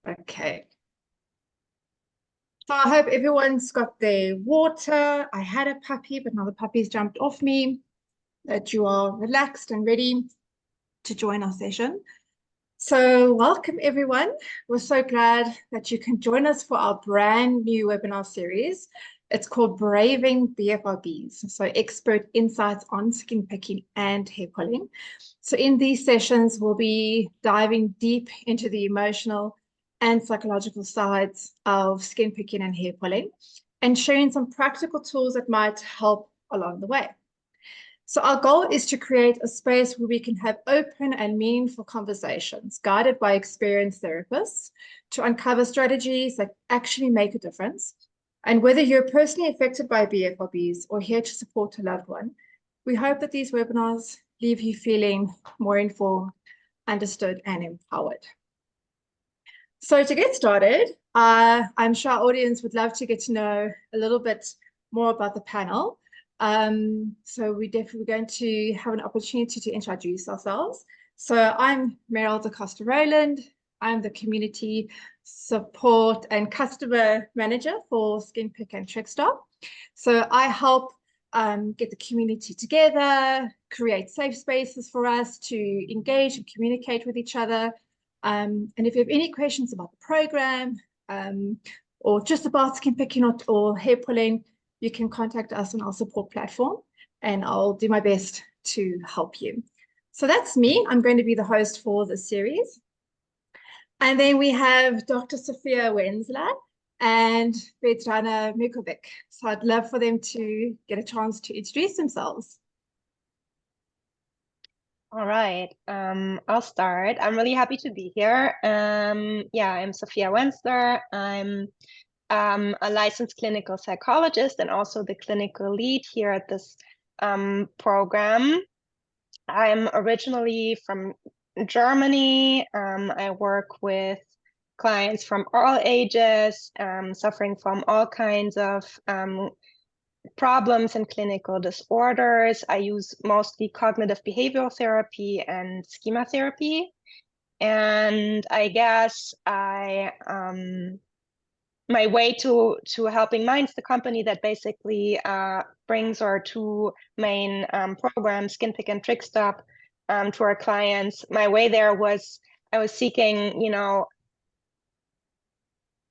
Okay. So I hope everyone's got their water. I had a puppy, but now the puppy's jumped off me, that you are relaxed and ready to join our session. So welcome everyone. We're so glad that you can join us for our brand new webinar series. It's called Braving BFRBs, so expert insights on skin picking and hair pulling. So in these sessions, we'll be diving deep into the emotional and psychological sides of skin picking and hair pulling and sharing some practical tools that might help along the way. So our goal is to create a space where we can have open and meaningful conversations guided by experienced therapists to uncover strategies that actually make a difference. And whether you're personally affected by BFRBs or here to support a loved one, we hope that these webinars leave you feeling more informed, understood, and empowered. So to get started, I'm sure our audience would love to get to know a little bit more about the panel. So we're definitely going to have an opportunity to introduce ourselves. So I'm Meryl Da Costa-Rohland. I'm the Community Support and Customer Manager for SkinPick and Trichstop. So I help get the community together, create safe spaces for us to engage and communicate with each other. And if you have any questions about the program or just about skin picking or hair pulling, you can contact us on our support platform and I'll do my best to help you. So that's me. I'm going to be the host for the series. And then we have Dr. Sofia Wenzler and Vedrana Mirkovic. So I'd love for them to get a chance to introduce themselves. All right, I'll start. I'm really happy to be here. Yeah, I'm Sofia Wenzler. I'm a licensed clinical psychologist and also the clinical lead here at this program. I'm originally from Germany. I work with clients from all ages, suffering from all kinds of problems and clinical disorders. I use mostly cognitive behavioral therapy and schema therapy. And I guess my way to Helping Minds, the company that basically brings our two main programs, SkinPick and Trichstop, to our clients. My way there was I was seeking,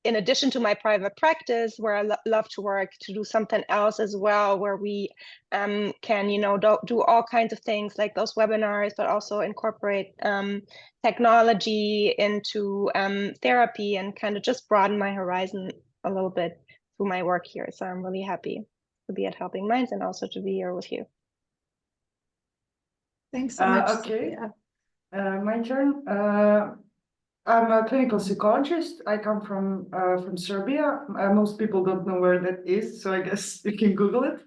in addition to my private practice, where I love to work, to do something else as well, where we can, do all kinds of things like those webinars, but also incorporate technology into therapy and kind of just broaden my horizon a little bit through my work here. So I'm really happy to be at Helping Minds and also to be here with you. Thanks so much. Okay, my turn. I'm a clinical psychologist. I come from Serbia. Most people don't know where that is, so I guess you can Google it.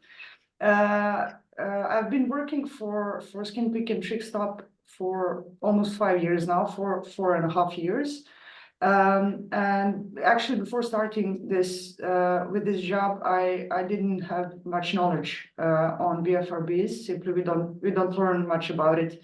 I've been working for SkinPick and Trichstop for almost 5 years now, for 4.5 years. And actually, before starting this with this job, I didn't have much knowledge on BFRBs. Simply, we don't learn much about it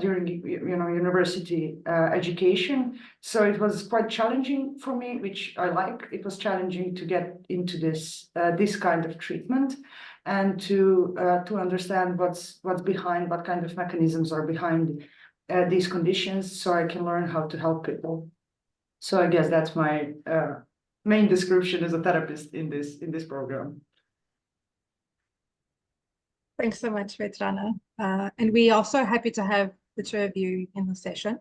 during university education. So it was quite challenging for me, which I like. It was challenging to get into this kind of treatment and to understand what's behind, what kind of mechanisms are behind these conditions, so I can learn how to help people. So I guess that's my main description as a therapist in this program. Thanks so much, Vedrana. And we are so happy to have the two of you in the session.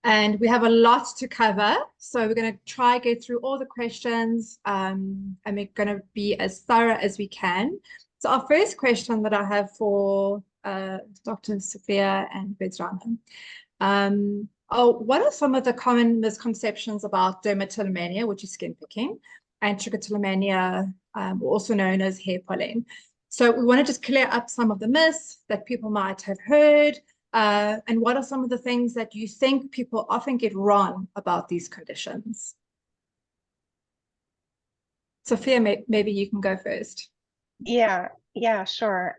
And we have a lot to cover. So we're going to try get through all the questions and we're going to be as thorough as we can. So our first question that I have for Dr. Sofia and Vedrana. What are some of the common misconceptions about dermatillomania, which is skin picking, and trichotillomania, also known as hair pulling? So we want to just clear up some of the myths that people might have heard, and what are some of the things that you think people often get wrong about these conditions? Sofia, maybe you can go first. Yeah, sure.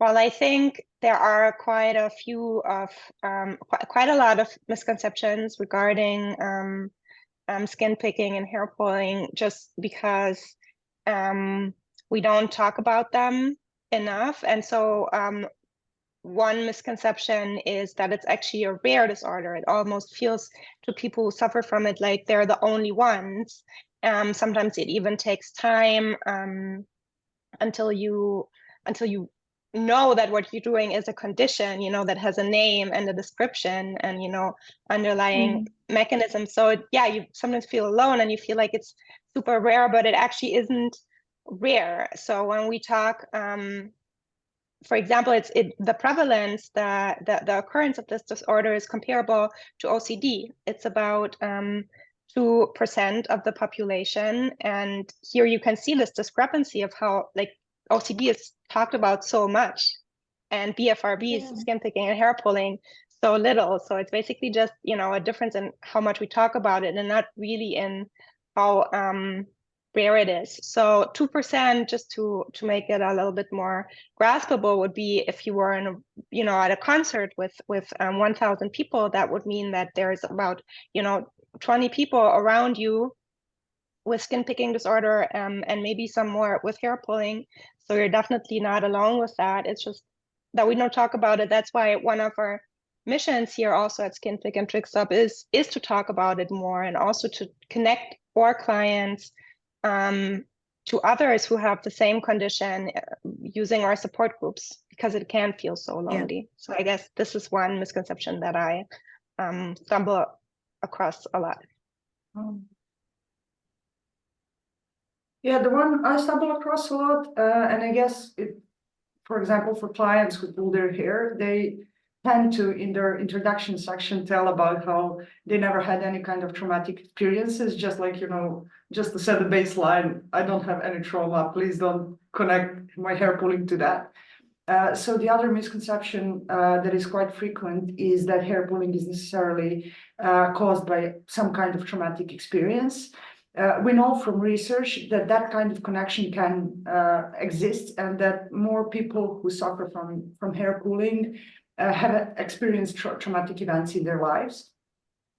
Well, I think there are quite a few of quite a lot of misconceptions regarding skin picking and hair pulling, just because we don't talk about them enough. And so one misconception is that it's actually a rare disorder. It almost feels to people who suffer from it like they're the only ones. Sometimes it even takes time until you know that what you're doing is a condition, that has a name and a description and, underlying mechanisms. So yeah, you sometimes feel alone and you feel like it's super rare, but it actually isn't rare. So when we talk, for example, the prevalence, the occurrence of this disorder is comparable to OCD. It's about 2% of the population. And here you can see this discrepancy of how OCD is talked about so much and BFRBs, skin picking and hair pulling, so little. So it's basically just, a difference in how much we talk about it and not really in how rare it is. So 2%, just to make it a little bit more graspable, would be if you were in at a concert with 1,000 people, that would mean that there's about 20 people around you with skin picking disorder, and maybe some more with hair pulling. So you're definitely not alone with that. It's just that we don't talk about it. That's why one of our missions here also at Skin Pick and Trichstop is to talk about it more, and also to connect our clients to others who have the same condition using our support groups, because it can feel so lonely. So I guess this is one misconception that I stumble across a lot. Yeah, the one I stumble across a lot, and I guess for example, for clients who pull their hair, they tend to, in their introduction section, tell about how they never had any kind of traumatic experiences, just like, just to set the baseline, I don't have any trauma, please don't connect my hair pulling to that. So the other misconception that is quite frequent is that hair pulling is necessarily caused by some kind of traumatic experience. We know from research that that kind of connection can exist, and that more people who suffer from hair pulling have experienced traumatic events in their lives.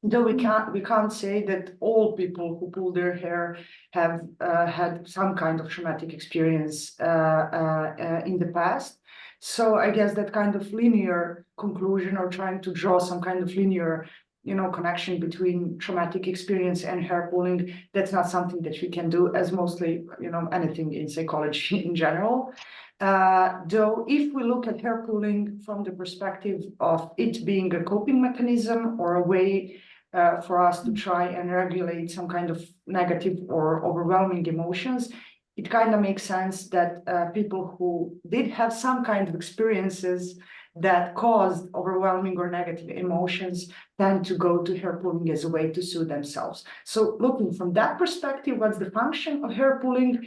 Though we can't say that all people who pull their hair have had some kind of traumatic experience in the past. So I guess that kind of linear conclusion, or trying to draw some kind of linear connection between traumatic experience and hair pulling, that's not something that we can do, as mostly, anything in psychology in general. Though if we look at hair pulling from the perspective of it being a coping mechanism, or a way for us to try and regulate some kind of negative or overwhelming emotions, it kind of makes sense that people who did have some kind of experiences that caused overwhelming or negative emotions tend to go to hair pulling as a way to soothe themselves. So looking from that perspective, what's the function of hair pulling?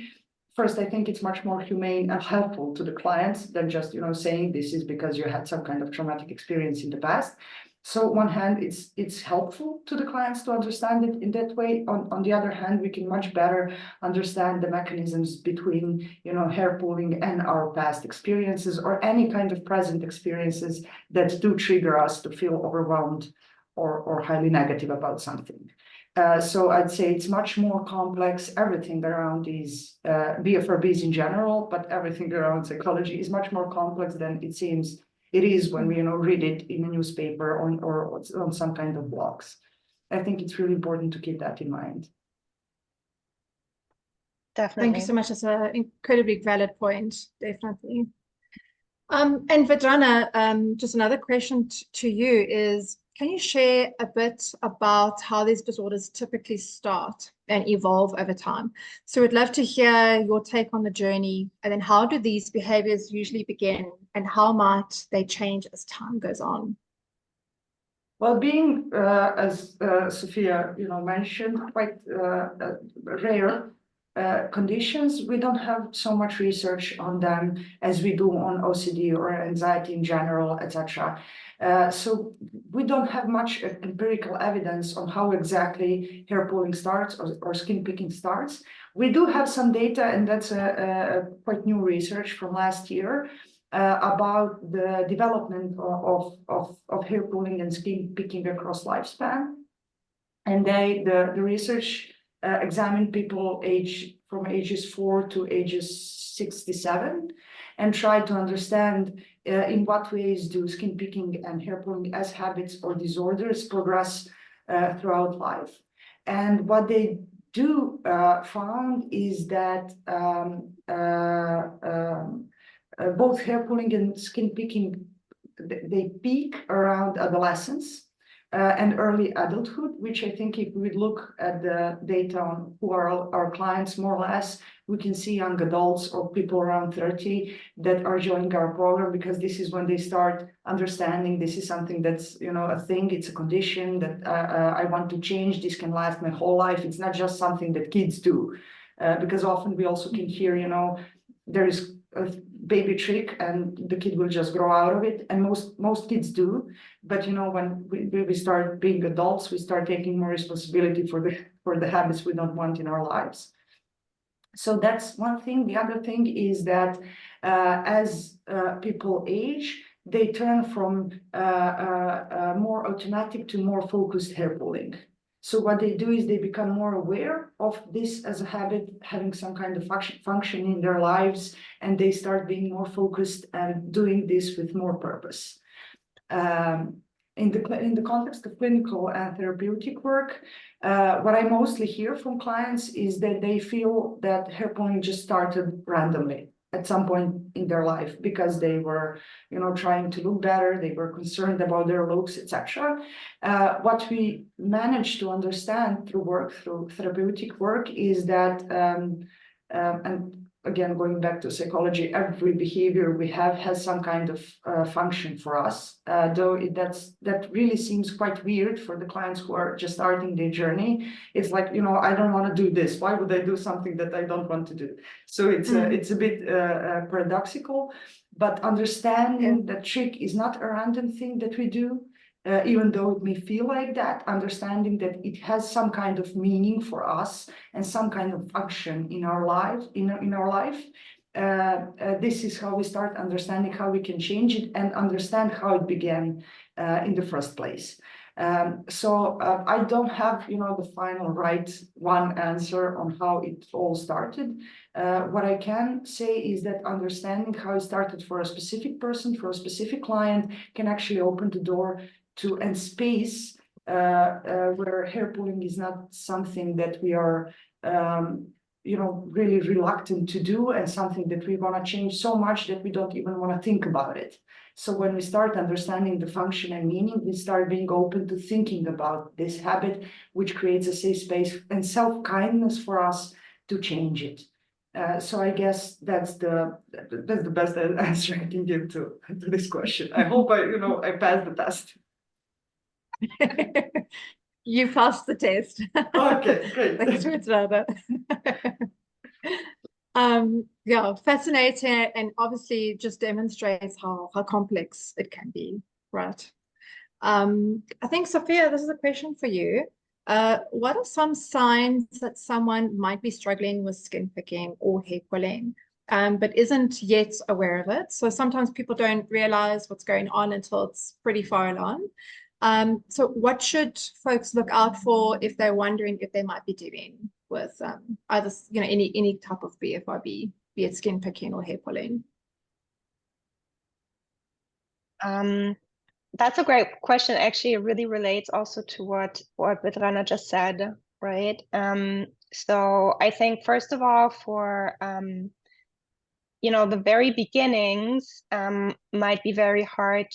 First, I think it's much more humane and helpful to the clients than just, saying this is because you had some kind of traumatic experience in the past. So on one hand, it's helpful to the clients to understand it in that way. On the other hand, we can much better understand the mechanisms between, hair pulling and our past experiences, or any kind of present experiences that do trigger us to feel overwhelmed or highly negative about something. So I'd say it's much more complex. Everything around these BFRBs in general, but everything around psychology is much more complex than it seems it is when we read it in a newspaper or on some kind of blogs. I think it's really important to keep that in mind. Definitely. Thank you so much. That's an incredibly valid point. Definitely. And Vedrana, just another question to you is, can you share a bit about how these disorders typically start and evolve over time? So we'd love to hear your take on the journey, and then how do these behaviors usually begin, and how might they change as time goes on? Well, being, as Sofia, mentioned, quite rare conditions, we don't have so much research on them as we do on OCD or anxiety in general, etc. So we don't have much empirical evidence on how exactly hair pulling starts or skin picking starts. We do have some data, and that's a quite new research from last year, about the development of hair pulling and skin picking across lifespan. And the research examined people from ages 4 to ages 67 and tried to understand in what ways do skin picking and hair pulling as habits or disorders progress throughout life. And what they found is that both hair pulling and skin picking, they peak around adolescence and early adulthood, which I think if we look at the data on who are our clients, more or less, we can see young adults or people around 30 that are joining our program, because this is when they start understanding this is something that's, a thing, it's a condition that I want to change, this can last my whole life. It's not just something that kids do, because often we also can hear, there is a baby trick and the kid will just grow out of it, and most kids do. But when we start being adults, we start taking more responsibility for the habits we don't want in our lives. So that's one thing. The other thing is that as people age, they turn from more automatic to more focused hair pulling. So what they do is they become more aware of this as a habit, having some kind of function in their lives, and they start being more focused and doing this with more purpose. In the context of clinical and therapeutic work, what I mostly hear from clients is that they feel that hair pulling just started randomly at some point in their life because they were, trying to look better, they were concerned about their looks, etc. What we managed to understand through therapeutic work is that, and again, going back to psychology, every behavior we have has some kind of function for us, though that really seems quite weird for the clients who are just starting their journey. It's like, I don't want to do this. Why would I do something that I don't want to do? So it's a bit paradoxical, but understanding that trick is not a random thing that we do, even though it may feel like that, understanding that it has some kind of meaning for us and some kind of function in our life, this is how we start understanding how we can change it and understand how it began in the first place. So I don't have, the final one answer on how it all started. What I can say is that understanding how it started for a specific person, for a specific client, can actually open the door to and space where hair pulling is not something that we are really reluctant to do, and something that we want to change so much that we don't even want to think about it. So when we start understanding the function and meaning, we start being open to thinking about this habit, which creates a safe space and self-kindness for us to change it. So I guess that's the best answer I can give to this question. I hope I passed the test. You passed the test. Okay, great. Thanks, Vedrana. Yeah, fascinating, and obviously just demonstrates how complex it can be, right? I think, Sofia, this is a question for you. What are some signs that someone might be struggling with skin picking or hair pulling, but isn't yet aware of it? So sometimes people don't realize what's going on until it's pretty far along. So what should folks look out for if they're wondering if they might be dealing with either any type of BFRB, be it skin picking or hair pulling? That's a great question. Actually, it really relates also to what Vedrana just said, right? So I think first of all, for the very beginnings might be very hard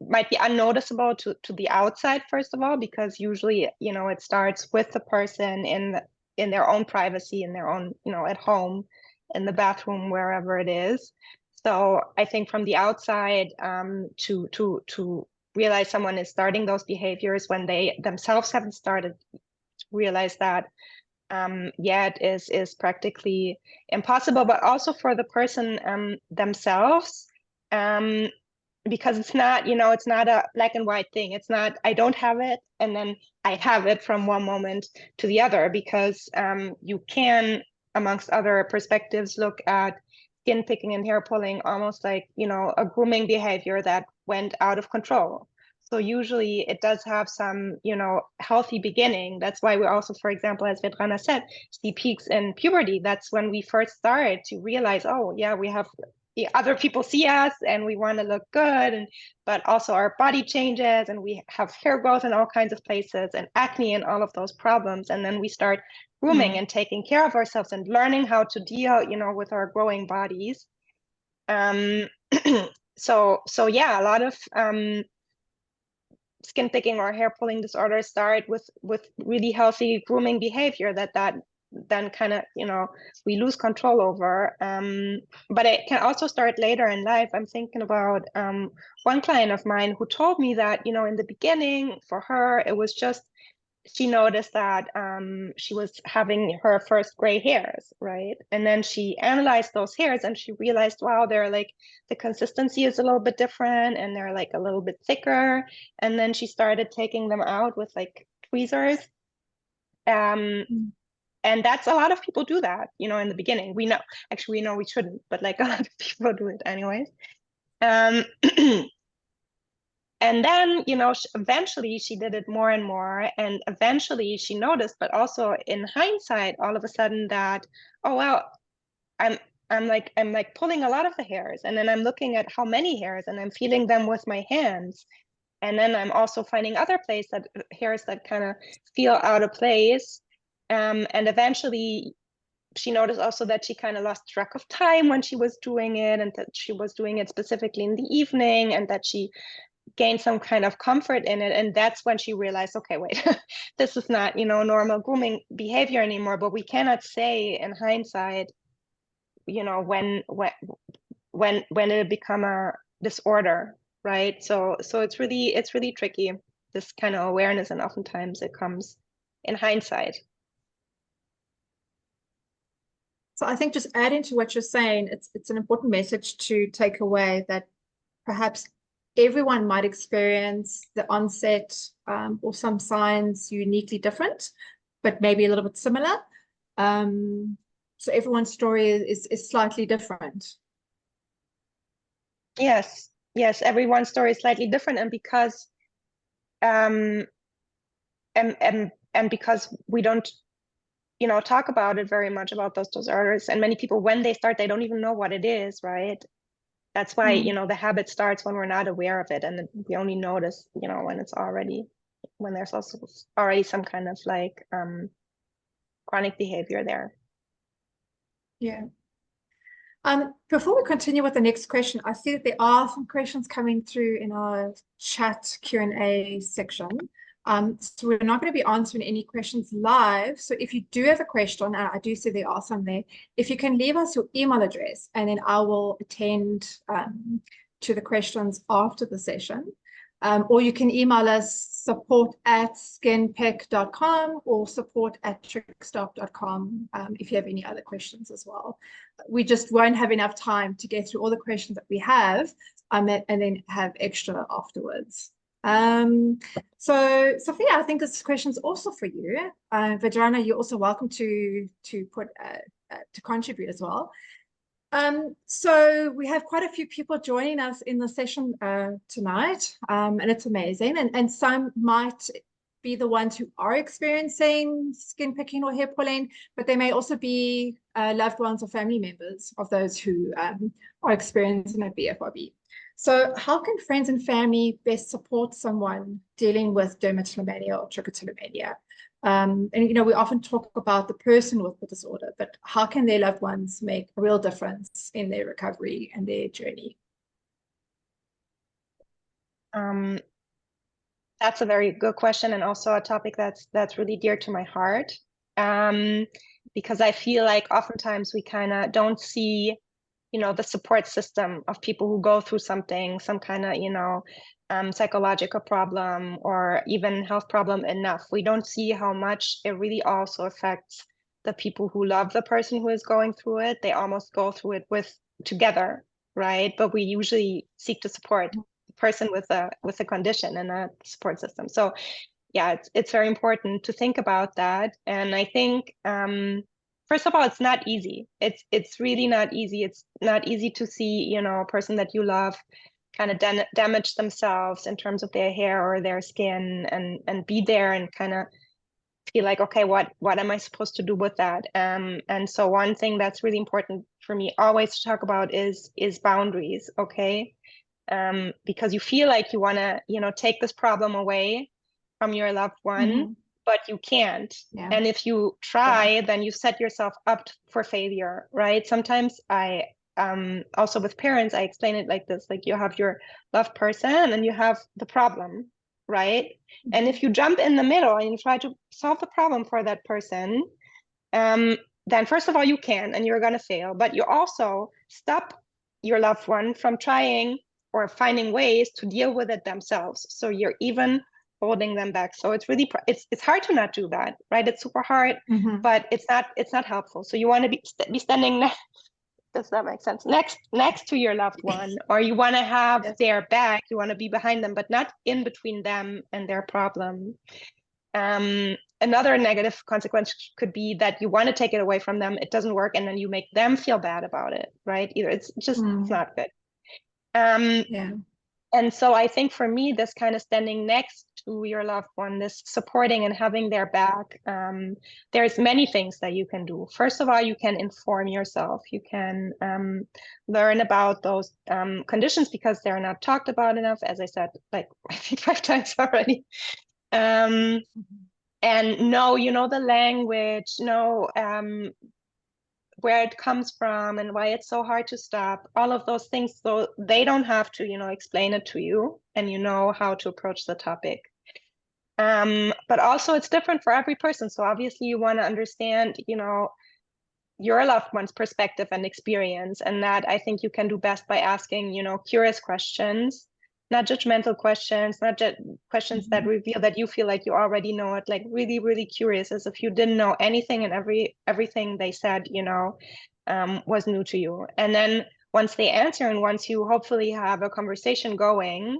might be unnoticeable to the outside, first of all, because usually, it starts with the person in their own privacy, in their own, at home, in the bathroom, wherever it is. So I think from the outside, to realize someone is starting those behaviors when they themselves haven't started, to realize that yet is practically impossible, but also for the person themselves, because it's not, it's not a black and white thing. It's not, I don't have it, and then I have it from one moment to the other, because you can, amongst other perspectives, look at skin picking and hair pulling almost like, you know, a grooming behavior that went out of control. So usually it does have some, you know, healthy beginning. That's why we also, for example, as Vedrana said, see peaks in puberty. That's when we first started to realize, oh yeah, we have other people see us and we want to look good, and but also our body changes and we have hair growth in all kinds of places and acne and all of those problems. And then we start grooming and taking care of ourselves and learning how to deal, you know, with our growing bodies. So yeah, a lot of skin picking or hair pulling disorders start with really healthy grooming behavior that then kind of, you know, we lose control over. But it can also start later in life. I'm thinking about one client of mine who told me that, you know, in the beginning for her, it was just, she noticed that she was having her first gray hairs, right? And then she analyzed those hairs and she realized, wow, they're like, the consistency is a little bit different and they're like a little bit thicker. And then she started taking them out with like tweezers. And that's, a lot of people do that, you know, in the beginning. We know we shouldn't, but like a lot of people do it anyways. And then, you know, eventually she did it more and more. And eventually she noticed, but also in hindsight, all of a sudden that, oh, well, I'm like pulling a lot of the hairs. And then I'm looking at how many hairs and I'm feeling them with my hands. And then I'm also finding other hairs that kind of feel out of place. And eventually she noticed also that she kind of lost track of time when she was doing it, and that she was doing it specifically in the evening, and that she gain some kind of comfort in it. And that's when she realized, okay, wait, this is not, you know, normal grooming behavior anymore. But we cannot say in hindsight, you know, when it become a disorder, right? So it's really tricky, this kind of awareness, and oftentimes it comes in hindsight. So I think just adding to what you're saying, it's an important message to take away, that perhaps everyone might experience the onset or some signs uniquely different, but maybe a little bit similar. So everyone's story is slightly different. Yes, everyone's story is slightly different, and because and because we don't, you know, talk about it very much, about those disorders, and many people, when they start, they don't even know what it is, right? That's why, you know, the habit starts when we're not aware of it, and we only notice, you know, when there's also already some kind of like chronic behavior there. Yeah. Before we continue with the next question, I see that there are some questions coming through in our chat Q&A section. So we're not going to be answering any questions live. So if you do have a question, and I do see there are some there, if you can leave us your email address, and then I will attend to the questions after the session. Or you can email us support@skinpick.com or support@trichstop.com if you have any other questions as well. We just won't have enough time to get through all the questions that we have and then have extra afterwards. So Sofia, I think this question is also for you. Vedrana, you're also welcome to contribute as well. So we have quite a few people joining us in the session tonight, and it's amazing. And some might be the ones who are experiencing skin picking or hair pulling, but they may also be loved ones or family members of those who are experiencing a BFRB. So how can friends and family best support someone dealing with dermatillomania or trichotillomania? And, you know, we often talk about the person with the disorder, but how can their loved ones make a real difference in their recovery and their journey? That's a very good question, and also a topic that's really dear to my heart. Because I feel like oftentimes we kind of don't see, you know, the support system of people who go through something, some kind of, you know, psychological problem or even health problem enough. We don't see how much it really also affects the people who love the person who is going through it. They almost go through it together, right? But we usually seek to support the person with a condition and a support system. So yeah, it's very important to think about that. And I think first of all, it's not easy. It's really not easy. It's not easy to see, you know, a person that you love kind of damage themselves in terms of their hair or their skin, and be there and kind of feel like, okay, what am I supposed to do with that? And so one thing that's really important for me always to talk about is boundaries, okay? Because you feel like you want to, you know, take this problem away from your loved one, but you can't. Yeah. And if you try, then you set yourself up for failure, right? Sometimes I also with parents, I explain it like this, like you have your loved person and you have the problem, right? And if you jump in the middle and you try to solve the problem for that person, then first of all, you can, and you're going to fail, but you also stop your loved one from trying or finding ways to deal with it themselves. So you're even holding them back. So it's really, it's hard to not do that, right? It's super hard, but it's not helpful. So you want to be standing next, does that make sense? Next to your loved one, or you want to have their back, you want to be behind them, but not in between them and their problem. Another negative consequence could be that you want to take it away from them, it doesn't work, and then you make them feel bad about it, right? Either it's just it's not good. And so I think for me, this kind of standing next to your loved one, this supporting and having their back, there's many things that you can do. First of all, you can inform yourself. You can learn about those conditions because they're not talked about enough, as I said, like I think 5 times already. And know, you know, the language, know where it comes from and why it's so hard to stop, all of those things, so they don't have to, you know, explain it to you, and you know how to approach the topic. But also it's different for every person. So obviously you want to understand, you know, your loved one's perspective and experience, and that I think you can do best by asking, you know, curious questions, not judgmental questions, not questions that reveal that you feel like you already know it, like really, really curious, as if you didn't know anything and everything they said, you know, was new to you. And then once they answer and once you hopefully have a conversation going,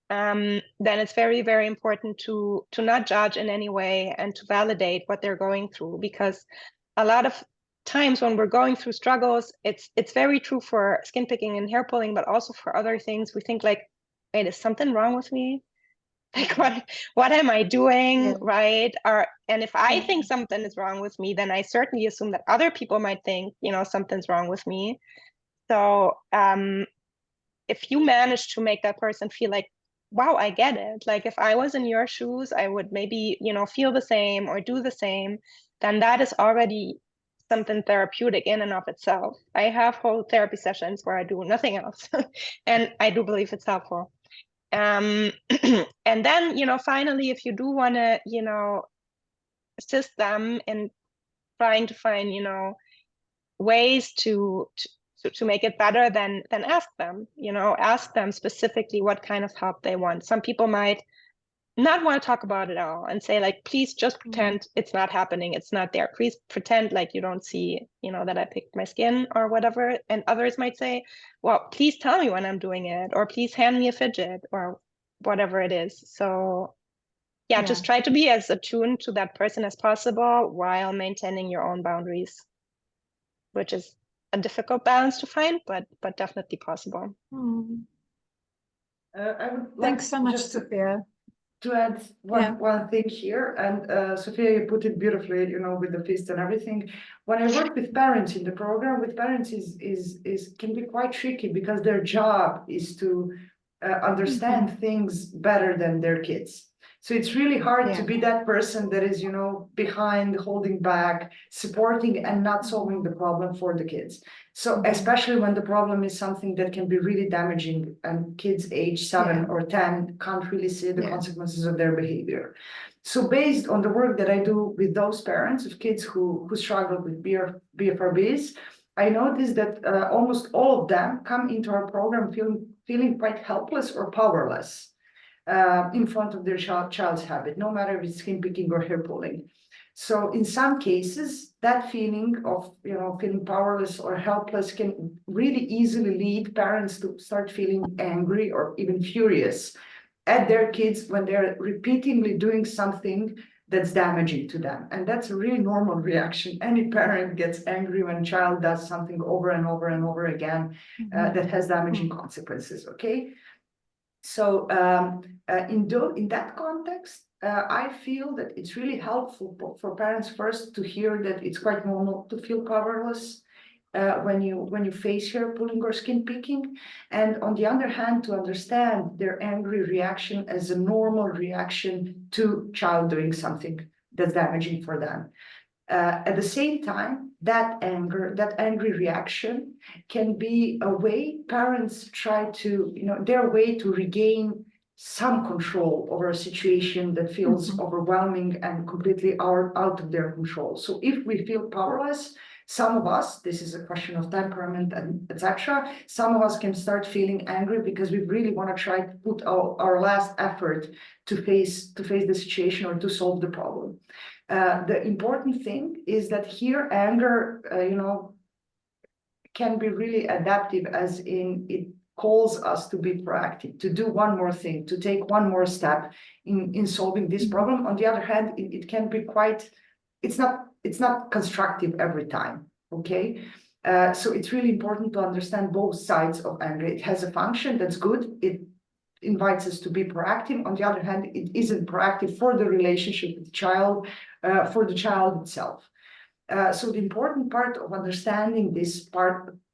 then it's very, very important to not judge in any way and to validate what they're going through, because a lot of times when we're going through struggles, it's very true for skin picking and hair pulling, but also for other things. We think like, wait, is something wrong with me? Like what am I doing, right? And if I think something is wrong with me, then I certainly assume that other people might think, you know, something's wrong with me. So if you manage to make that person feel like, wow, I get it. Like if I was in your shoes, I would maybe, you know, feel the same or do the same, then that is already something therapeutic in and of itself. I have whole therapy sessions where I do nothing else. And I do believe it's helpful. And then, you know, finally, if you do want to, you know, assist them in trying to find, you know, ways to make it better, then ask them, you know, ask them specifically what kind of help they want. Some people might not want to talk about it at all and say like, please just pretend it's not happening, it's not there, please pretend like you don't see, you know, that I picked my skin or whatever. And others might say, well, please tell me when I'm doing it, or please hand me a fidget, or whatever it is. So yeah, just try to be as attuned to that person as possible while maintaining your own boundaries, which is a difficult balance to find, but definitely possible. I would like Thanks so much, Sofia. To add one thing here, and Sofia, you put it beautifully, you know, with the fist and everything. When I work with parents in the program, with parents is can be quite tricky, because their job is to understand things better than their kids. So it's really hard to be that person that is, you know, behind, holding back, supporting, and not solving the problem for the kids. So especially when the problem is something that can be really damaging, and kids age 7 or 10 can't really see the consequences of their behavior. So based on the work that I do with those parents of kids who struggle with BFRBs, I noticed that almost all of them come into our program feeling quite helpless or powerless in front of their child's habit, no matter if it's skin picking or hair pulling. So in some cases, that feeling of, you know, feeling powerless or helpless can really easily lead parents to start feeling angry or even furious at their kids when they're repeatedly doing something that's damaging to them. And that's a really normal reaction. Any parent gets angry when a child does something over and over and over again that has damaging consequences, okay? So in that context, I feel that it's really helpful for parents first to hear that it's quite normal to feel powerless when you face hair pulling or skin picking, and on the other hand, to understand their angry reaction as a normal reaction to child doing something that's damaging for them. At the same time, that angry reaction can be a way parents try to, their way to regain some control over a situation that feels overwhelming and completely out of their control. So if we feel powerless, some of us, this is a question of temperament and etc., some of us can start feeling angry because we really want to try to put our last effort to face the situation or to solve the problem. The important thing is that here anger, can be really adaptive, as in it calls us to be proactive, to do one more thing, to take one more step in solving this problem. On the other hand, it can be quite, it's not constructive every time, okay? So it's really important to understand both sides of anger. It has a function that's good. It invites us to be proactive. On the other hand, it isn't proactive for the relationship with the child, for the child itself. So the important part of understanding this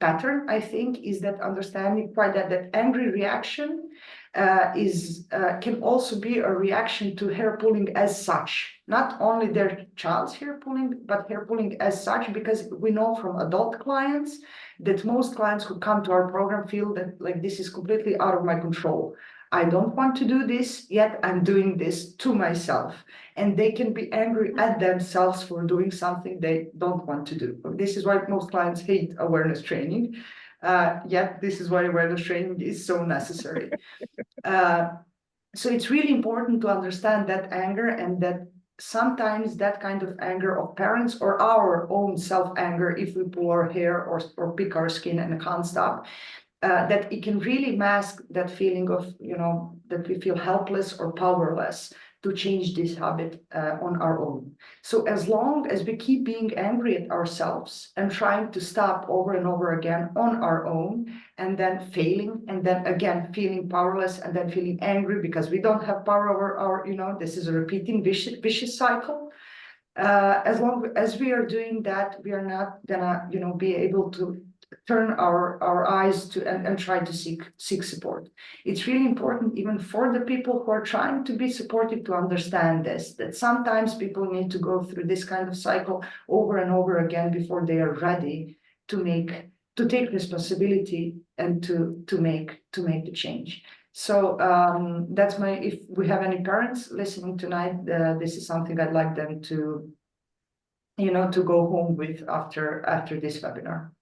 pattern, I think, is that understanding that angry reaction can also be a reaction to hair pulling as such. Not only their child's hair pulling, but hair pulling as such, because we know from adult clients that most clients who come to our program feel that like this is completely out of my control. I don't want to do this, yet I'm doing this to myself. And they can be angry at themselves for doing something they don't want to do. This is why most clients hate awareness training. Yet this is why awareness training is so necessary. So it's really important to understand that anger, and that sometimes that kind of anger of parents or our own self-anger, if we pull our hair or pick our skin and can't stop, that it can really mask that feeling of, that we feel helpless or powerless to change this habit on our own. So as long as we keep being angry at ourselves and trying to stop over and over again on our own, and then failing, and then again feeling powerless, and then feeling angry because we don't have power over our, this is a repeating vicious cycle. As long as we are doing that, we are not gonna, be able to turn our eyes to and try to seek support. It's really important, even for the people who are trying to be supportive, to understand this, that sometimes people need to go through this kind of cycle over and over again before they are ready to take responsibility and to make the change. So that's if we have any parents listening tonight, this is something I'd like them to, to go home with after this webinar.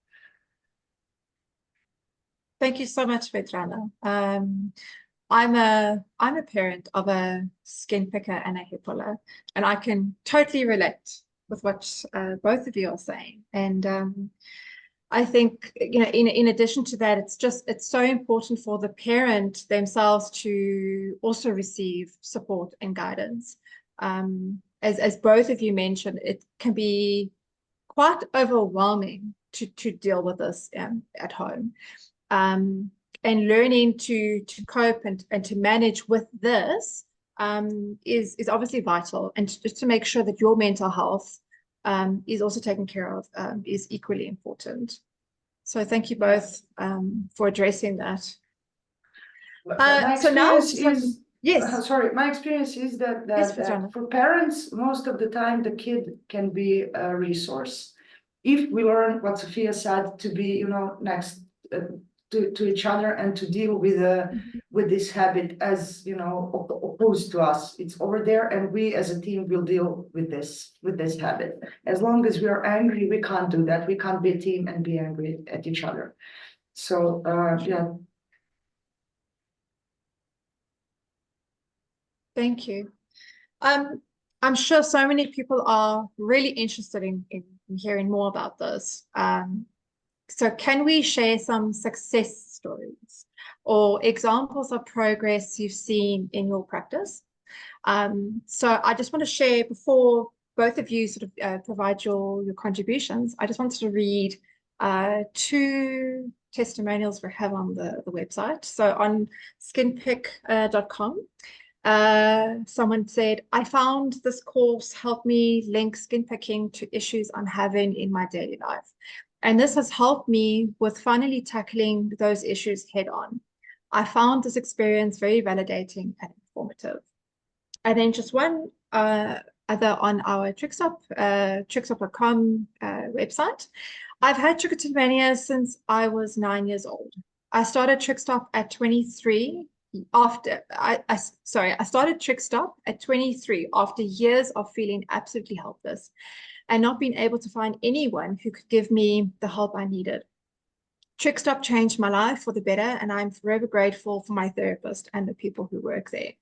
Thank you so much, Vedrana. I'm a parent of a skin picker and a hair puller, and I can totally relate with what both of you are saying. And I think, in addition to that, it's so important for the parent themselves to also receive support and guidance. As both of you mentioned, it can be quite overwhelming to deal with this at home. And learning to cope and to manage with this is obviously vital, and just to make sure that your mental health is also taken care of is equally important. So thank you both for addressing that. So now yes. Sorry, my experience is that for parents, most of the time the kid can be a resource if we learn what Sofia said, to be next to each other and to deal with this habit as opposed to us. It's over there, and we as a team will deal with this habit. As long as we are angry, we can't do that. We can't be a team and be angry at each other. So yeah. Thank you. I'm sure so many people are really interested in hearing more about this. So can we share some success stories or examples of progress you've seen in your practice? So I just want to share before both of you sort of provide your contributions. I just wanted to read two testimonials we have on the website. So on skinpick.com, someone said, I found this course helped me link skin picking to issues I'm having in my daily life. And this has helped me with finally tackling those issues head on. I found this experience very validating and informative. And then just one other on our Trichstop, Trichstop.com website. I've had trichotillomania since I was 9 years old. I started Trichstop at 23 I started Trichstop at 23 after years of feeling absolutely helpless and not being able to find anyone who could give me the help I needed. Trichstop changed my life for the better, and I'm forever grateful for my therapist and the people who work there.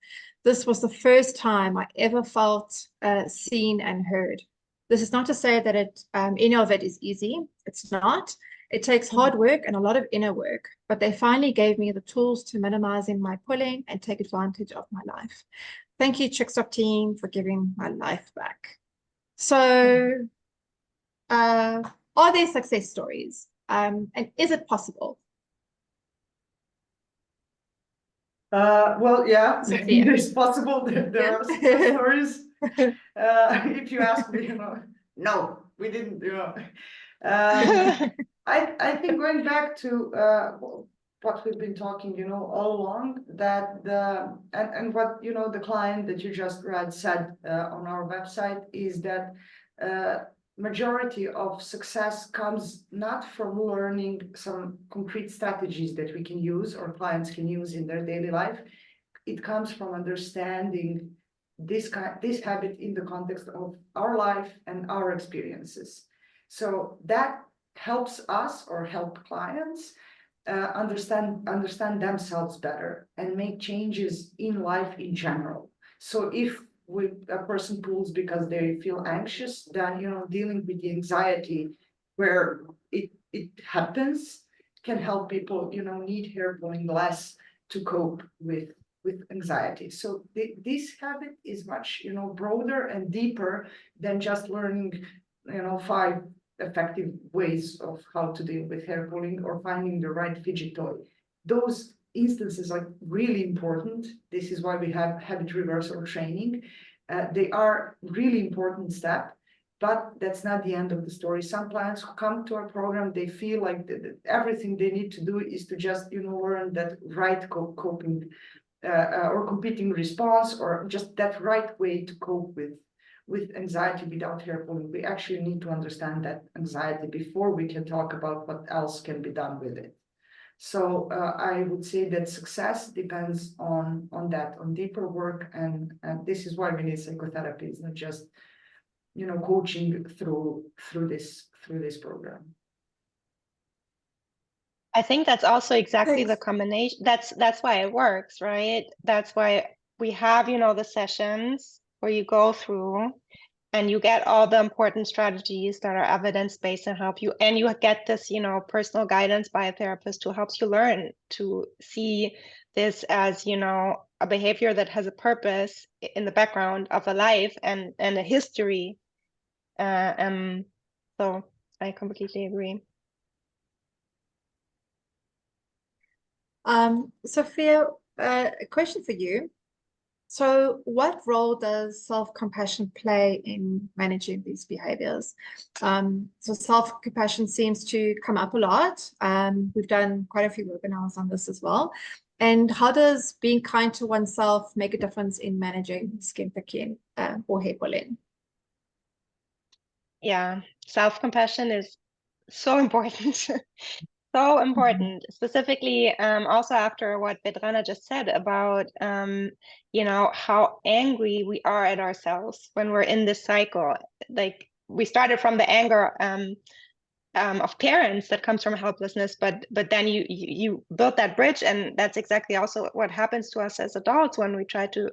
This was the first time I ever felt seen and heard. This is not to say that any of it is easy. It's not. It takes hard work and a lot of inner work, but they finally gave me the tools to minimizing my pulling and take advantage of my life. Thank you, Trichstop team, for giving my life back. So, are there success stories? And is it possible? Well, yeah, Sofia. it's possible. There are success stories. If you ask me, no, we didn't. I think going back to what we've been talking, all along, that and what the client that you just read said on our website is that majority of success comes not from learning some concrete strategies that we can use or clients can use in their daily life. It comes from understanding this habit in the context of our life and our experiences. So that helps us or help clients understand themselves better and make changes in life in general. So if a person pulls because they feel anxious, then dealing with the anxiety where it happens can help people need hair pulling less to cope with anxiety. So this habit is much broader and deeper than just learning 5 effective ways of how to deal with hair pulling or finding the right fidget toy. Those instances are really important. This is why we have habit reversal training. They are really important step, but that's not the end of the story. Some clients who come to our program, they feel like everything they need to do is to just learn that right coping or competing response, or just that right way to cope with anxiety without hair pulling. We actually need to understand that anxiety before we can talk about what else can be done with it. So I would say that success depends on that, on deeper work, and this is why we need psychotherapy. It's not just coaching through this program. I think that's also exactly Thanks. the combination. That's why it works, right? That's why we have, the sessions where you go through and you get all the important strategies that are evidence-based and help you. And you get this, personal guidance by a therapist who helps you learn to see this as, a behavior that has a purpose in the background of a life and a history. So I completely agree. Sofia, a question for you. So what role does self-compassion play in managing these behaviors? So self-compassion seems to come up a lot. We've done quite a few webinars on this as well. And how does being kind to oneself make a difference in managing skin picking or hair pulling? Yeah, self-compassion is so important. So important, specifically also after what Vedrana just said about, how angry we are at ourselves when we're in this cycle. Like we started from the anger of parents that comes from helplessness, but then you built that bridge, and that's exactly also what happens to us as adults when we try to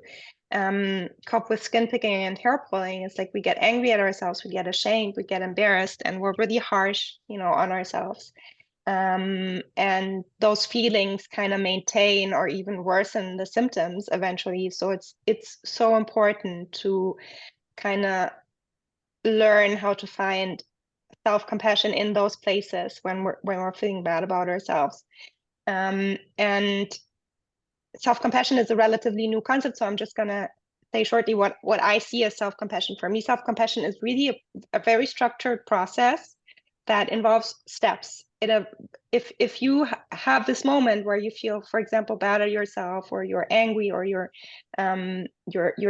cope with skin picking and hair pulling. It's like we get angry at ourselves, we get ashamed, we get embarrassed, and we're really harsh, on ourselves. and those feelings kind of maintain or even worsen the symptoms eventually. So it's so important to kind of learn how to find self-compassion in those places when we're feeling bad about ourselves. And self-compassion is a relatively new concept, so I'm just gonna say shortly what I see as self-compassion. For me, self-compassion is really a very structured process that involves steps. If you have this moment where you feel, for example, bad at yourself, or you're angry, or you're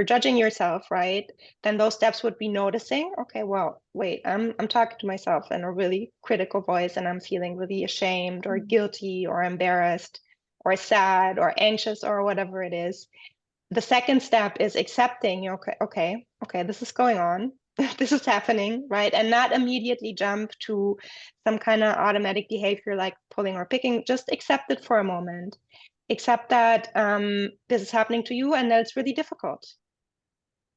judging yourself, right? Then those steps would be noticing, okay, well, wait, I'm talking to myself in a really critical voice, and I'm feeling really ashamed or guilty or embarrassed or sad or anxious or whatever it is. The second step is accepting, okay, this is going on. This is happening, right? And not immediately jump to some kind of automatic behavior like pulling or picking. Just accept it for a moment. Accept that this is happening to you and that it's really difficult.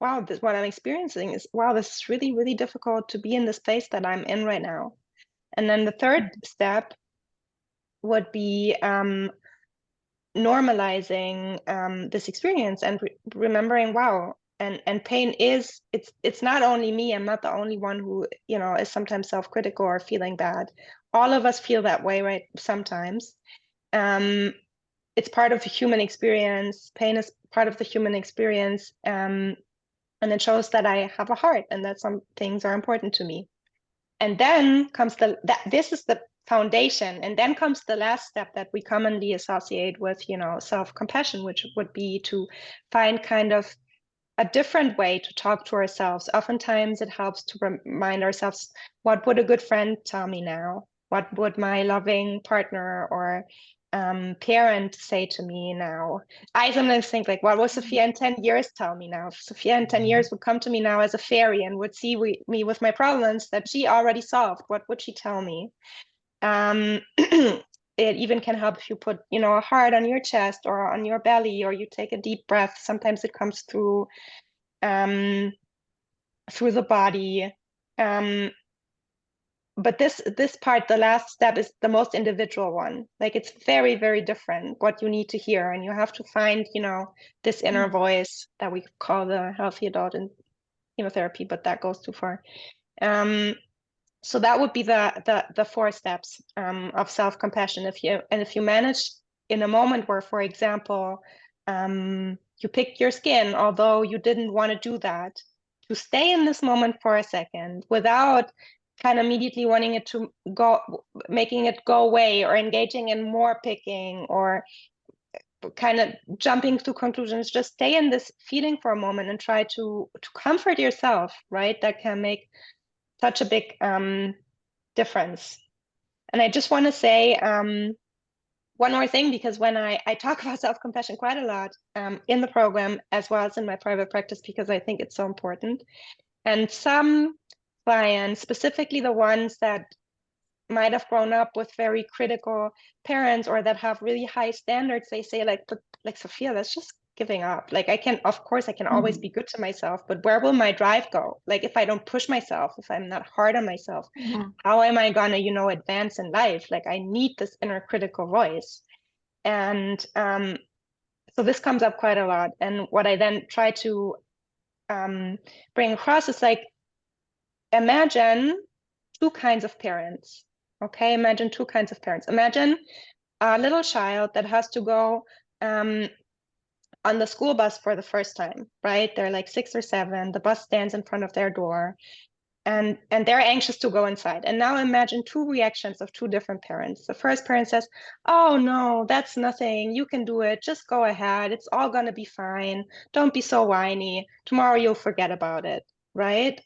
Wow, what I'm experiencing is, wow, this is really, really difficult to be in this place that I'm in right now. And then the third step would be normalizing this experience and remembering, wow, and pain is, it's not only me, I'm not the only one who, is sometimes self-critical or feeling bad. All of us feel that way, right? Sometimes. It's part of the human experience. Pain is part of the human experience. And it shows that I have a heart and that some things are important to me. And then comes this is the foundation. And then comes the last step that we commonly associate with, self-compassion, which would be to find kind of a different way to talk to ourselves. Oftentimes it helps to remind ourselves, what would a good friend tell me now? What would my loving partner or parent say to me now? I sometimes think, like, what will Sofia in 10 years tell me now? If Sofia in 10 years would come to me now as a fairy and would see me with my problems that she already solved, what would she tell me? It even can help if you put, a heart on your chest or on your belly, or you take a deep breath. Sometimes it comes through the body. But this part, the last step, is the most individual one. Like, it's very, very different what you need to hear, and you have to find, this inner voice that we call the healthy adult in chemotherapy, but that goes too far. So that would be the 4 steps of self-compassion. If you manage in a moment where, for example, you picked your skin, although you didn't want to do that, to stay in this moment for a second without kind of immediately wanting it to go, making it go away, or engaging in more picking, or kind of jumping to conclusions. Just stay in this feeling for a moment and try to comfort yourself, right? That can make such a big difference. And I just want to say one more thing, because when I talk about self-compassion quite a lot in the program as well as in my private practice, because I think it's so important. And some clients, specifically the ones that might have grown up with very critical parents or that have really high standards, they say, like Sofia, that's just giving up. Like, of course I can always be good to myself, but where will my drive go? Like, if I don't push myself, if I'm not hard on myself, how am I gonna, advance in life? Like, I need this inner critical voice. And so this comes up quite a lot. And what I then try to bring across is, like, imagine 2 kinds of parents. Okay, imagine 2 kinds of parents. Imagine a little child that has to go on the school bus for the first time, right? They're like 6 or 7. The bus stands in front of their door, and they're anxious to go inside. And now imagine 2 reactions of 2 different parents. The first parent says, "Oh no, that's nothing. You can do it. Just go ahead. It's all gonna be fine. Don't be so whiny. Tomorrow you'll forget about it," right?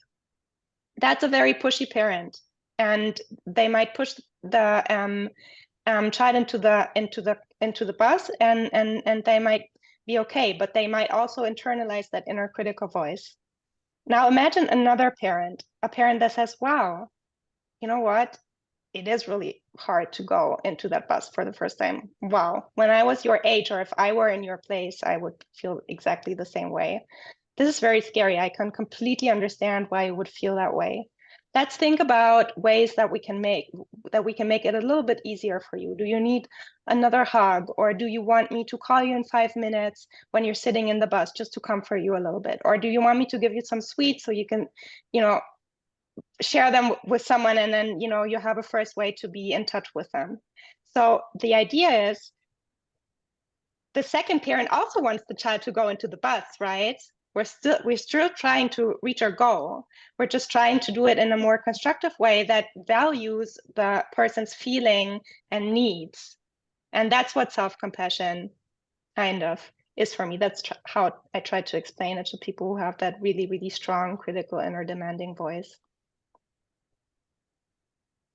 That's a very pushy parent, and they might push the child into the bus, and they might be okay, but they might also internalize that inner critical voice. Now imagine another parent, a parent that says, "Wow, you know what? It is really hard to go into that bus for the first time. Wow, when I was your age, or if I were in your place, I would feel exactly the same way. This is very scary. I can completely understand why you would feel that way. let's think about ways that we can make it a little bit easier for you. Do you need another hug, or do you want me to call you in 5 minutes when you're sitting in the bus just to comfort you a little bit? Or do you want me to give you some sweets so you can, share them with someone, and then, you have a first way to be in touch with them. So the idea is the second parent also wants the child to go into the bus, right? We're still trying to reach our goal. We're just trying to do it in a more constructive way that values the person's feeling and needs. And that's what self-compassion kind of is for me. That's how I try to explain it to people who have that really, really strong, critical, inner demanding voice.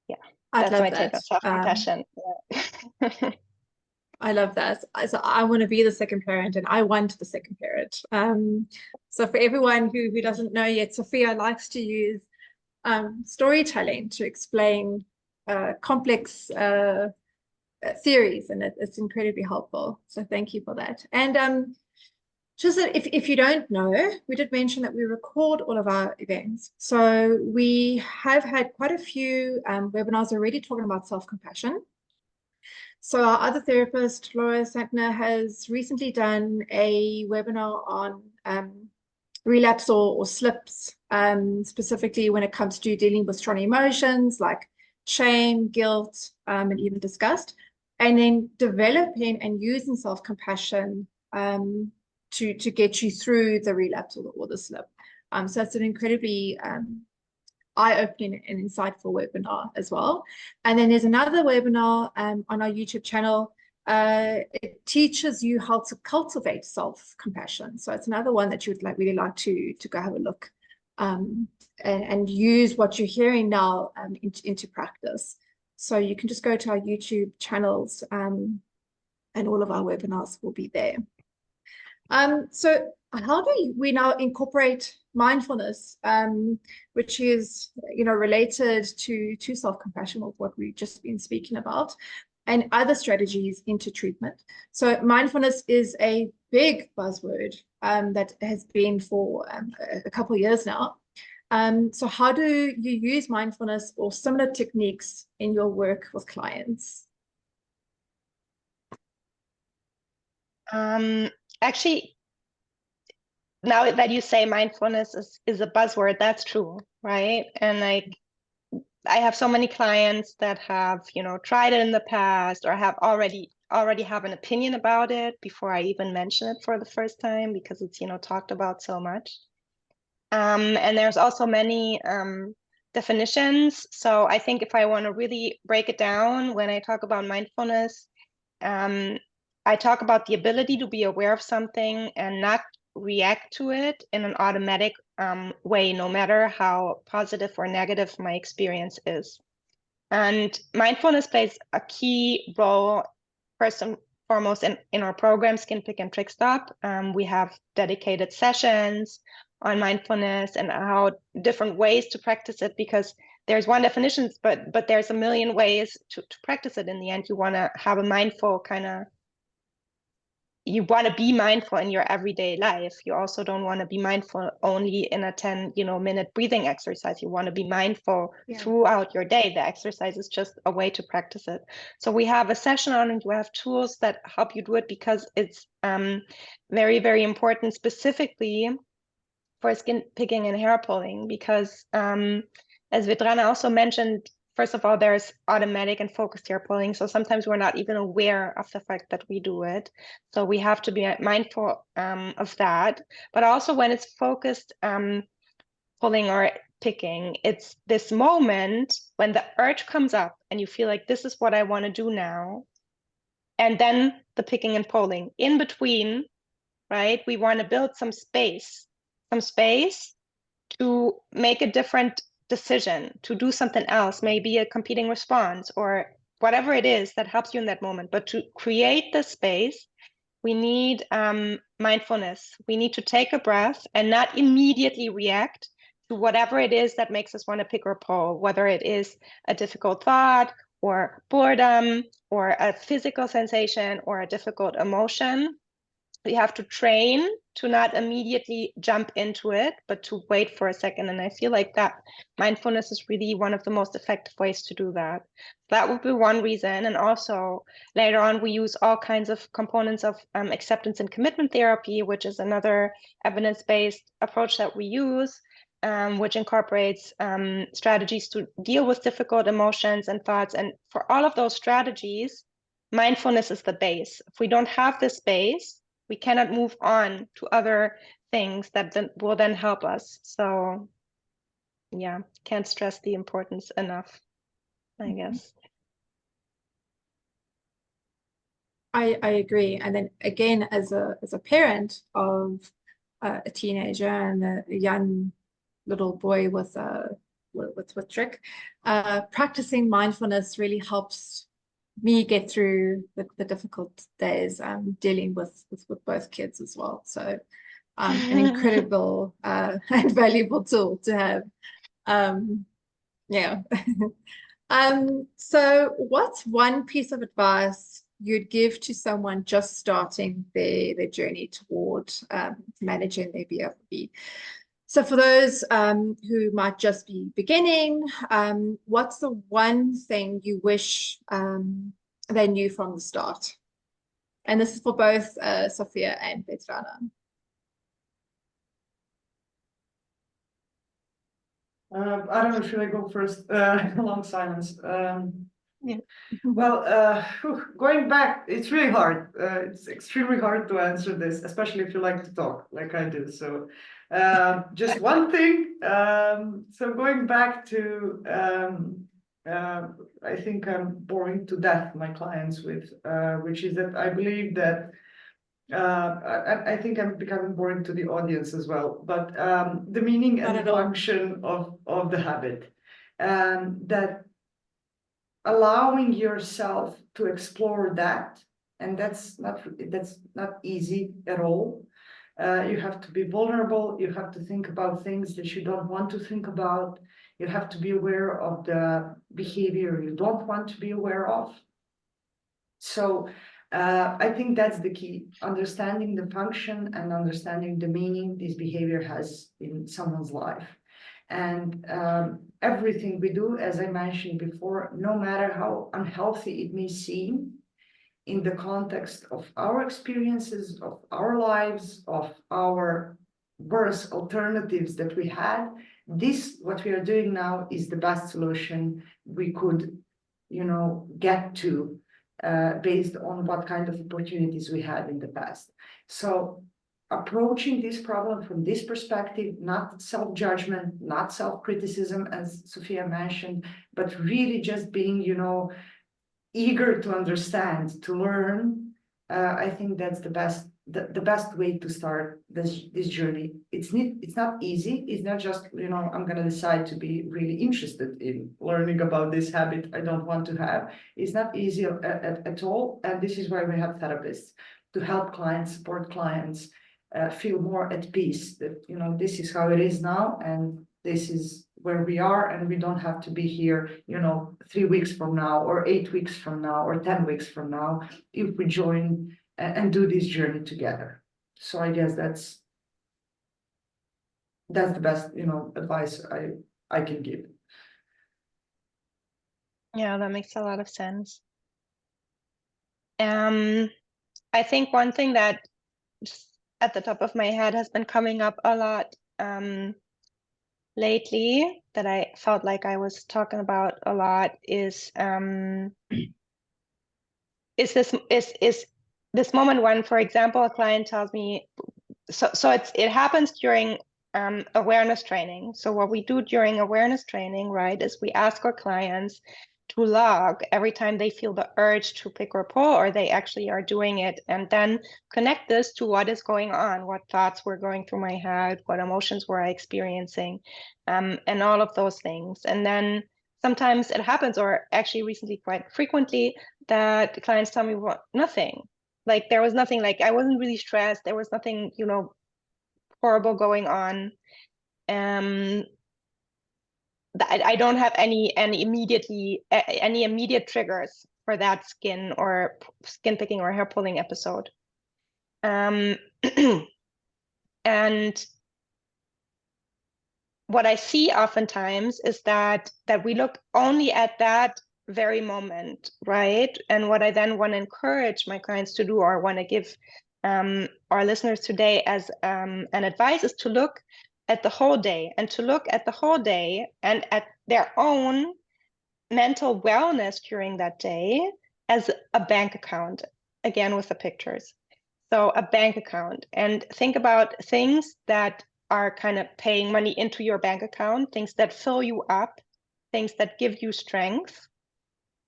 Yeah, that's my take on self-compassion. Yeah. I love that. So I want to be the second parent, and I want the second parent. So for everyone who doesn't know yet, Sofia likes to use storytelling to explain complex theories, and it's incredibly helpful. So thank you for that. And just if you don't know, we did mention that we record all of our events. So we have had quite a few webinars already talking about self-compassion. So our other therapist, Laura Santner, has recently done a webinar on relapse or slips, specifically when it comes to dealing with strong emotions like shame, guilt, and even disgust, and then developing and using self-compassion to get you through the relapse or the slip. So it's an incredibly eye-opening and insightful webinar as well. And then there's another webinar on our YouTube channel. It teaches you how to cultivate self-compassion. So it's another one that you would really like to go have a look and use what you're hearing now into practice. So you can just go to our YouTube channels and all of our webinars will be there. So how do we now incorporate mindfulness, which is, related to self-compassion, of what we've just been speaking about, and other strategies into treatment? So mindfulness is a big buzzword that has been for a couple of years now. So how do you use mindfulness or similar techniques in your work with clients? Actually, now that you say mindfulness is a buzzword, that's true, right? And I have so many clients that have, tried it in the past, or have already have an opinion about it before I even mention it for the first time, because it's, talked about so much. And there's also many definitions. So I think if I want to really break it down, when I talk about mindfulness, I talk about the ability to be aware of something and not react to it in an automatic way, no matter how positive or negative my experience is. And mindfulness plays a key role, first and foremost, in our program, Skin Pick and Trichstop. We have dedicated sessions on mindfulness and how different ways to practice it, because there's one definition, but there's a million ways to practice it. In the end, you want to have a mindful you want to be mindful in your everyday life. You also don't want to be mindful only in a 10-minute breathing exercise. You want to be mindful throughout your day. The exercise is just a way to practice it. So we have a session on it. We have tools that help you do it, because it's very, very important, specifically for skin picking and hair pulling, because as Vedrana also mentioned, first of all, there's automatic and focused hair pulling. So sometimes we're not even aware of the fact that we do it. So we have to be mindful of that. But also when it's focused pulling or picking, it's this moment when the urge comes up and you feel like, this is what I want to do now. And then the picking and pulling. In between, right, we want to build some space to make a different decision, to do something else, maybe a competing response or whatever it is that helps you in that moment. But to create the space, we need mindfulness. We need to take a breath and not immediately react to whatever it is that makes us want to pick or pull, whether it is a difficult thought or boredom or a physical sensation or a difficult emotion. we have to train to not immediately jump into it, but to wait for a second. And I feel like that mindfulness is really one of the most effective ways to do that. That would be one reason. And also later on, we use all kinds of components of acceptance and commitment therapy, which is another evidence-based approach that we use, which incorporates strategies to deal with difficult emotions and thoughts. And for all of those strategies, mindfulness is the base. If we don't have this base, we cannot move on to other things that will then help us. So yeah, can't stress the importance enough, I guess. I agree. And then again, as a parent of a teenager and a young little boy with Trich, practicing mindfulness really helps me get through the difficult days dealing with both kids as well. So an incredible and valuable tool to have. Yeah. So what's one piece of advice you'd give to someone just starting their journey toward managing their BFRB? So for those who might just be beginning, what's the one thing you wish they knew from the start? And this is for both Sofia and Vedrana. I don't know, should I go first? Long silence. Yeah. Well, going back, it's really hard. It's extremely hard to answer this, especially if you like to talk like I do. So just one thing. So going back to, I think I'm boring to death my clients with, which is that I believe that I think I'm becoming boring to the audience as well, but the meaning and the function of the habit, that allowing yourself to explore that, and that's not easy at all. You have to be vulnerable. You have to think about things that you don't want to think about. You have to be aware of the behavior you don't want to be aware of. So I think that's the key, understanding the function and understanding the meaning this behavior has in someone's life. And everything we do, as I mentioned before, no matter how unhealthy it may seem, in the context of our experiences, of our lives, of our worst alternatives that we had, this, what we are doing now, is the best solution we could, get to based on what kind of opportunities we had in the past. So approaching this problem from this perspective, not self-judgment, not self-criticism, as Sofia mentioned, but really just being, eager to understand, to learn. I think that's the best way to start this journey. It's not easy. It's not just, I'm going to decide to be really interested in learning about this habit I don't want to have. It's not easy at all. And this is why we have therapists, to help clients, support clients, feel more at peace that, this is how it is now, and this is where we are, and we don't have to be here, 3 weeks from now, or 8 weeks from now, or 10 weeks from now, if we join and do this journey together. So I guess that's the best, advice I can give. Yeah, that makes a lot of sense. I think one thing that just at the top of my head has been coming up a lot lately, that I felt like I was talking about a lot, is this moment when, for example, a client tells me, so it happens during awareness training. So what we do during awareness training, right, is we ask our clients to log every time they feel the urge to pick or pull, or they actually are doing it, and then connect this to what is going on, what thoughts were going through my head, what emotions were I experiencing, and all of those things. And then sometimes it happens, or actually recently quite frequently, that clients tell me, well, nothing. Like there was nothing, like I wasn't really stressed. There was nothing, horrible going on. I don't have any immediate triggers for that skin picking or hair pulling episode. And what I see oftentimes is that we look only at that very moment, right? And what I then want to encourage my clients to do, or want to give our listeners today as an advice, is to look at the whole day, and to look at the whole day and at their own mental wellness during that day as a bank account, again with the pictures. So a bank account, and think about things that are kind of paying money into your bank account, things that fill you up, things that give you strength.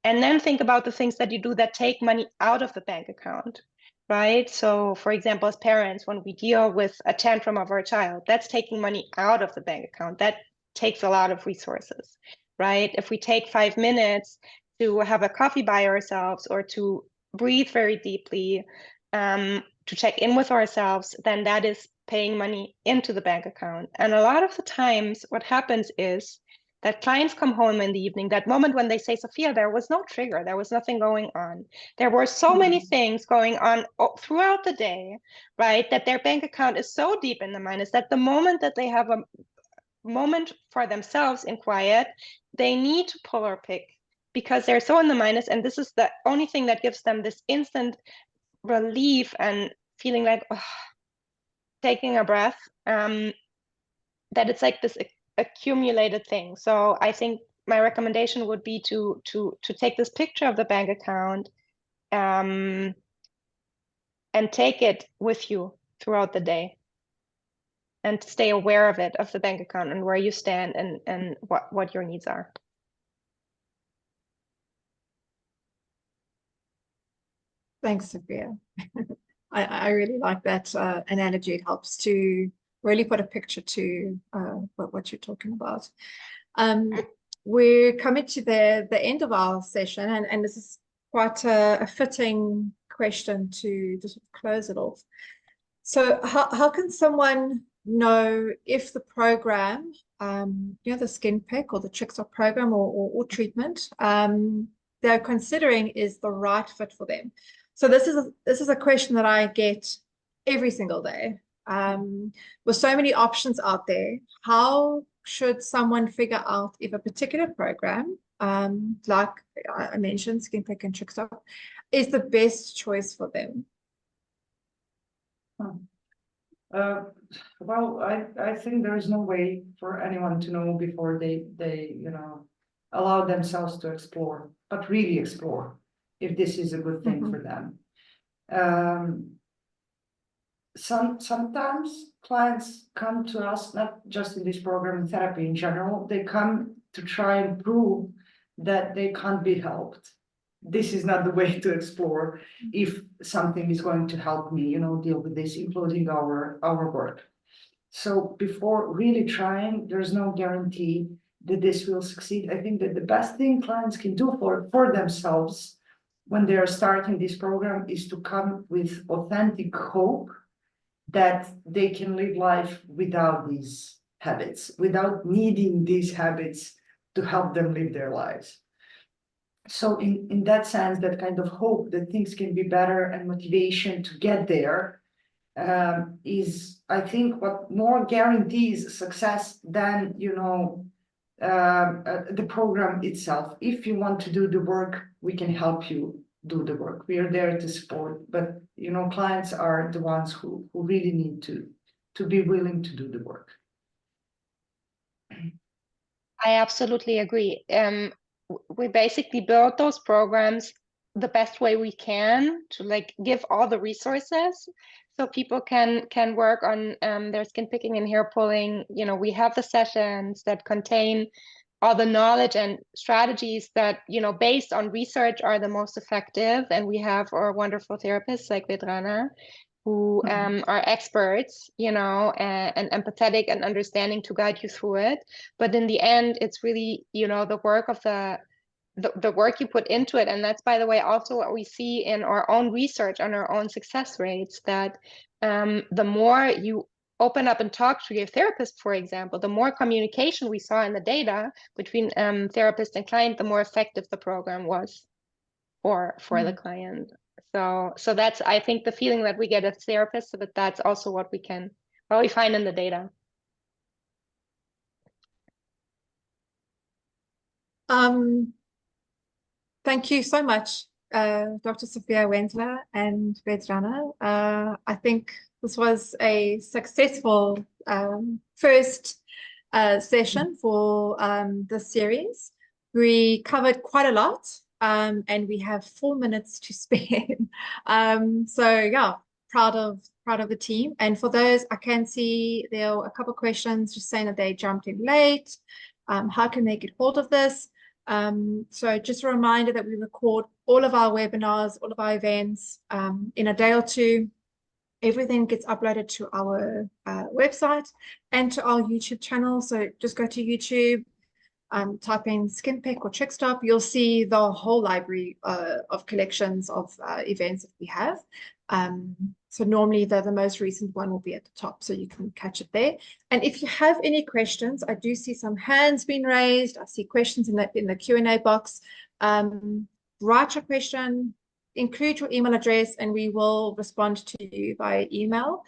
And then think about the things that you do that take money out of the bank account, right? So for example, as parents, when we deal with a tantrum of our child, that's taking money out of the bank account. That takes a lot of resources, right? If we take 5 minutes to have a coffee by ourselves, or to breathe very deeply, to check in with ourselves, then that is paying money into the bank account. And a lot of the times what happens is that clients come home in the evening, that moment when they say, Sofia, there was no trigger, there was nothing going on. There were so many things going on throughout the day, right? That their bank account is so deep in the minus that the moment that they have a moment for themselves in quiet, they need to pull or pick, because they're so in the minus. And this is the only thing that gives them this instant relief and feeling like, oh, taking a breath, that it's like this accumulated thing. So I think my recommendation would be to take this picture of the bank account, and take it with you throughout the day, and stay aware of it, of the bank account, and where you stand, and what your needs are. Thanks, Sophia. I really like that analogy. It helps to really put a picture to what you're talking about. We're coming to the end of our session, and this is quite a fitting question to sort of close it off. So how can someone know if the program, the skin pick or the Trichstop program or treatment they're considering is the right fit for them? So this is a question that I get every single day. With so many options out there, how should someone figure out if a particular program, like I mentioned, skin pick and Trichstop, is the best choice for them? Well, I think there is no way for anyone to know before they allow themselves to explore, but really explore if this is a good thing for them. Sometimes clients come to us, not just in this program, in therapy in general, they come to try and prove that they can't be helped. This is not the way to explore if something is going to help me, deal with this, including our work. So before really trying, there's no guarantee that this will succeed. I think that the best thing clients can do for themselves when they are starting this program is to come with authentic hope that they can live life without these habits, without needing these habits to help them live their lives. So in that sense, that kind of hope that things can be better and motivation to get there is, I think, what more guarantees success than, the program itself. If you want to do the work, we can help you do the work. We are there to support, but, clients are the ones who really need to be willing to do the work. I absolutely agree. We basically build those programs the best way we can to give all the resources so people can work on their skin picking and hair pulling. We have the sessions that contain all the knowledge and strategies that, based on research, are the most effective. And we have our wonderful therapists like Vedrana, who are experts, and empathetic and understanding to guide you through it. But in the end, it's really, the work of the work you put into it. And that's, by the way, also what we see in our own research on our own success rates, that the more you open up and talk to your therapist, for example, the more communication we saw in the data between therapist and client, the more effective the program was for the client. So that's, I think, the feeling that we get as therapists, but that's also what we find in the data. Thank you so much, Dr. Sofia Wenzler and Vedrana. I think this was a successful first session for this series. We covered quite a lot, and we have 4 minutes to spare. So yeah, proud of the team. And for those, I can see there are a couple of questions just saying that they jumped in late. How can they get hold of this? So just a reminder that we record all of our webinars, all of our events in a day or two. Everything gets uploaded to our website and to our YouTube channel. So just go to YouTube, type in SkinPEC or Trichstop. You'll see the whole library of collections of events that we have. So normally the most recent one will be at the top, so you can catch it there. And if you have any questions, I do see some hands being raised. I see questions in the Q&A box. Write your question, include your email address, and we will respond to you by email.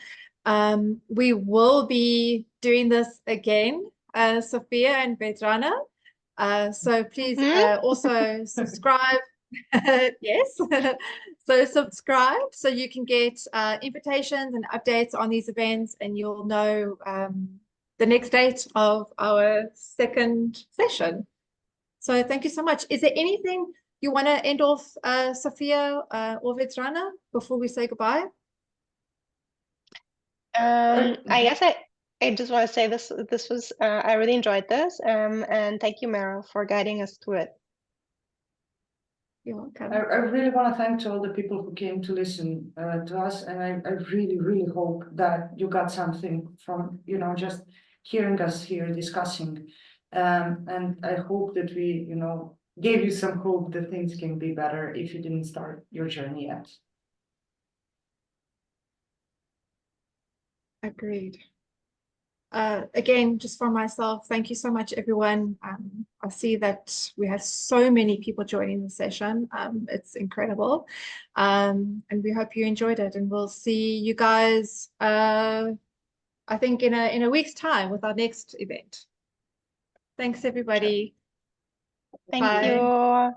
We will be doing this again, Sofia and Vedrana. So please also subscribe. Yes. So subscribe so you can get invitations and updates on these events, and you'll know the next date of our second session. So thank you so much. Is there anything you want to end off, Sofia or Vedrana, before we say goodbye? I guess I just want to say this was I really enjoyed this, and thank you, Meryl, for guiding us through it. You're welcome. I really want to thank to all the people who came to listen to us, and I really, really hope that you got something from, just hearing us here discussing. And I hope that we, gave you some hope that things can be better if you didn't start your journey yet. Agreed. Again, just for myself, thank you so much, everyone. I see that we have so many people joining the session. It's incredible. And we hope you enjoyed it. And we'll see you guys, I think, in a week's time with our next event. Thanks, everybody. Thank Bye. you.